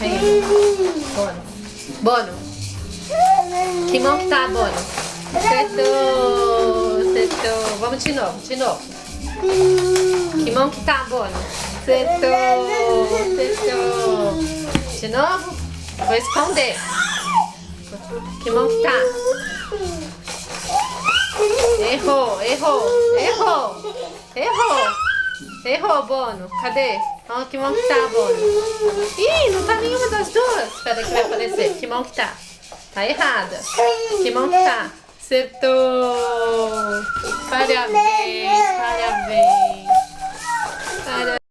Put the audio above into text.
Aí. Bono. Bono. Que mão que tá, Bono? Acertou. Acertou. Vamos de novo, de novo. Que mão que tá, Bono? Acertou. Acertou. De novo. Vou esconder. Que mão que tá? Errou, errou, errou. Errou. Errou, Bono. Cadê? Olha que mão que tá, Bono. Ih, não tá nenhuma das duas. Espera que vai aparecer. Que mão que tá? Tá errada. Que mão que tá? Acertou. Parabéns, parabéns.